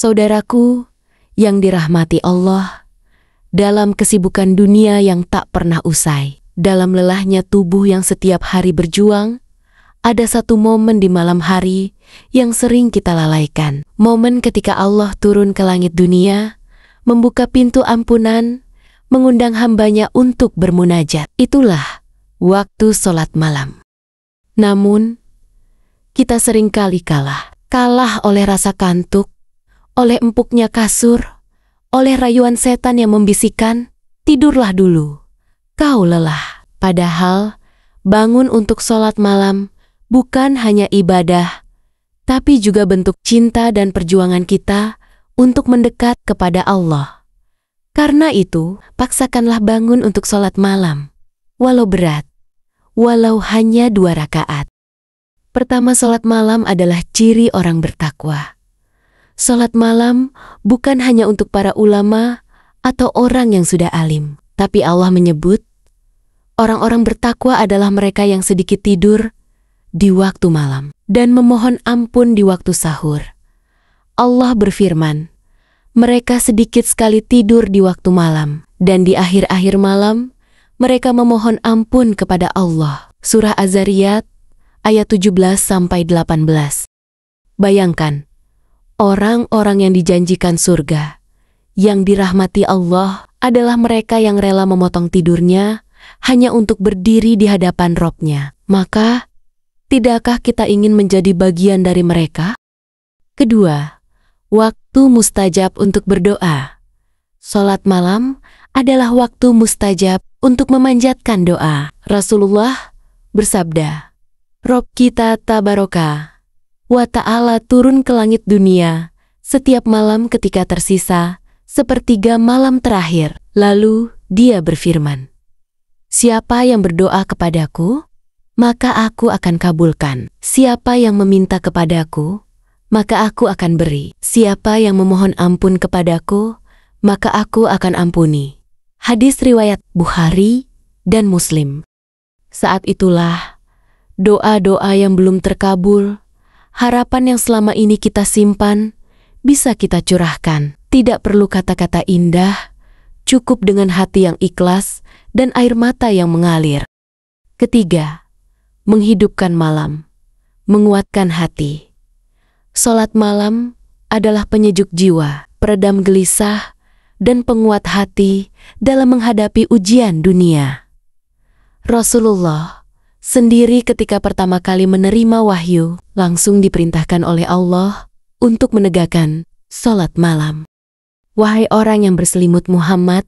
Saudaraku yang dirahmati Allah, dalam kesibukan dunia yang tak pernah usai, dalam lelahnya tubuh yang setiap hari berjuang, ada satu momen di malam hari yang sering kita lalaikan. Momen ketika Allah turun ke langit dunia, membuka pintu ampunan, mengundang hambanya untuk bermunajat. Itulah waktu sholat malam. Namun, kita seringkali kalah oleh rasa kantuk, oleh empuknya kasur, oleh rayuan setan yang membisikkan, tidurlah dulu, kau lelah. Padahal, bangun untuk sholat malam bukan hanya ibadah, tapi juga bentuk cinta dan perjuangan kita untuk mendekat kepada Allah. Karena itu, paksakanlah bangun untuk sholat malam, walau berat, walau hanya 2 rakaat. Pertama, sholat malam adalah ciri orang bertakwa. Sholat malam bukan hanya untuk para ulama atau orang yang sudah alim, tapi Allah menyebut orang-orang bertakwa adalah mereka yang sedikit tidur di waktu malam dan memohon ampun di waktu sahur. Allah berfirman, mereka sedikit sekali tidur di waktu malam, dan di akhir-akhir malam mereka memohon ampun kepada Allah. Surah Az-Zariyat ayat 17-18. Bayangkan, orang-orang yang dijanjikan surga, yang dirahmati Allah, adalah mereka yang rela memotong tidurnya hanya untuk berdiri di hadapan Robnya. Maka, tidakkah kita ingin menjadi bagian dari mereka? Kedua, waktu mustajab untuk berdoa. Sholat malam adalah waktu mustajab untuk memanjatkan doa. Rasulullah bersabda, Rob kita tabaraka wa ta'ala turun ke langit dunia setiap malam ketika tersisa sepertiga malam terakhir. Lalu dia berfirman, siapa yang berdoa kepadaku, maka aku akan kabulkan. Siapa yang meminta kepadaku, maka aku akan beri. Siapa yang memohon ampun kepadaku, maka aku akan ampuni. Hadis riwayat Bukhari dan Muslim. Saat itulah doa-doa yang belum terkabul, harapan yang selama ini kita simpan, bisa kita curahkan. Tidak perlu kata-kata indah, cukup dengan hati yang ikhlas dan air mata yang mengalir. Ketiga, menghidupkan malam, menguatkan hati. Sholat malam adalah penyejuk jiwa, peredam gelisah, dan penguat hati dalam menghadapi ujian dunia. Rasulullah sendiri ketika pertama kali menerima wahyu, langsung diperintahkan oleh Allah untuk menegakkan sholat malam. Wahai orang yang berselimut Muhammad,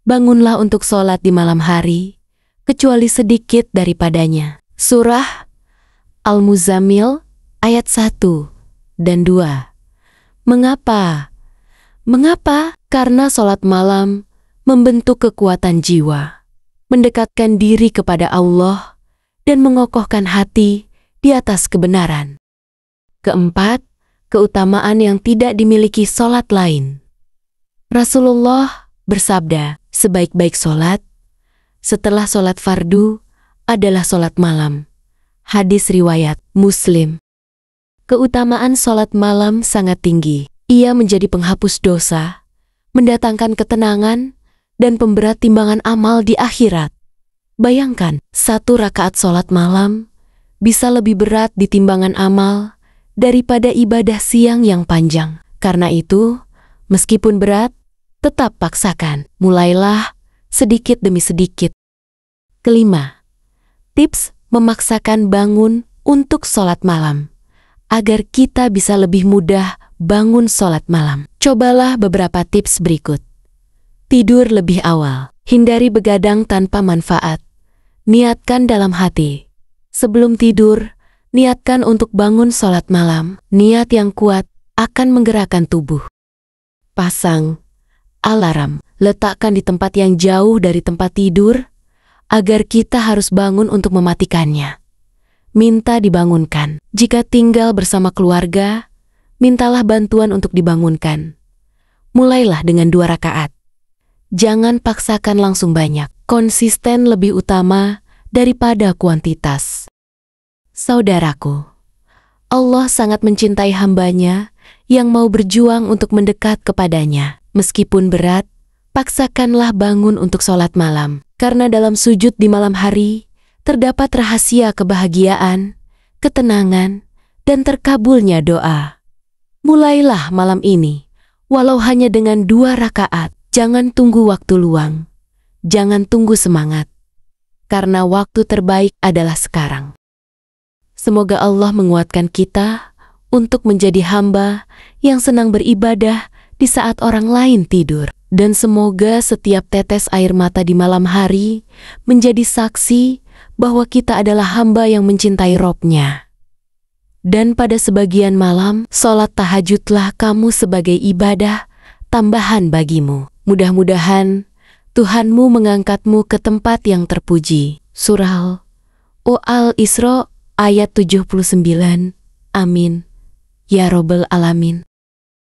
bangunlah untuk sholat di malam hari, kecuali sedikit daripadanya. Surah Al-Muzammil ayat 1 dan 2. Mengapa? Mengapa? Karena sholat malam membentuk kekuatan jiwa, mendekatkan diri kepada Allah, dan mengokohkan hati di atas kebenaran. Keempat, keutamaan yang tidak dimiliki sholat lain. Rasulullah bersabda, sebaik-baik sholat setelah sholat fardu adalah sholat malam. Hadis riwayat Muslim. Keutamaan sholat malam sangat tinggi. Ia menjadi penghapus dosa, mendatangkan ketenangan, dan pemberat timbangan amal di akhirat. Bayangkan, 1 rakaat sholat malam bisa lebih berat di timbangan amal daripada ibadah siang yang panjang. Karena itu, meskipun berat, tetap paksakan. Mulailah sedikit demi sedikit. Kelima, tips memaksakan bangun untuk sholat malam, agar kita bisa lebih mudah bangun sholat malam. Cobalah beberapa tips berikut. Tidur lebih awal. Hindari begadang tanpa manfaat. Niatkan dalam hati. Sebelum tidur, niatkan untuk bangun sholat malam. Niat yang kuat akan menggerakkan tubuh. Pasang alarm. Letakkan di tempat yang jauh dari tempat tidur, agar kita harus bangun untuk mematikannya. Minta dibangunkan. Jika tinggal bersama keluarga, mintalah bantuan untuk dibangunkan. Mulailah dengan 2 rakaat. Jangan paksakan langsung banyak. Konsisten lebih utama daripada kuantitas. Saudaraku, Allah sangat mencintai hambanya yang mau berjuang untuk mendekat kepadanya. Meskipun berat, paksakanlah bangun untuk sholat malam. Karena dalam sujud di malam hari, terdapat rahasia kebahagiaan, ketenangan, dan terkabulnya doa. Mulailah malam ini, walau hanya dengan 2 rakaat. Jangan tunggu waktu luang. Jangan tunggu semangat. Karena waktu terbaik adalah sekarang. Semoga Allah menguatkan kita untuk menjadi hamba yang senang beribadah di saat orang lain tidur. Dan semoga setiap tetes air mata di malam hari menjadi saksi bahwa kita adalah hamba yang mencintai Robnya. Dan pada sebagian malam, sholat tahajudlah kamu sebagai ibadah tambahan bagimu. Mudah-mudahan Tuhanmu mengangkatmu ke tempat yang terpuji. Surah Al-Isra ayat 79. Amin. Ya Rabbal Alamin.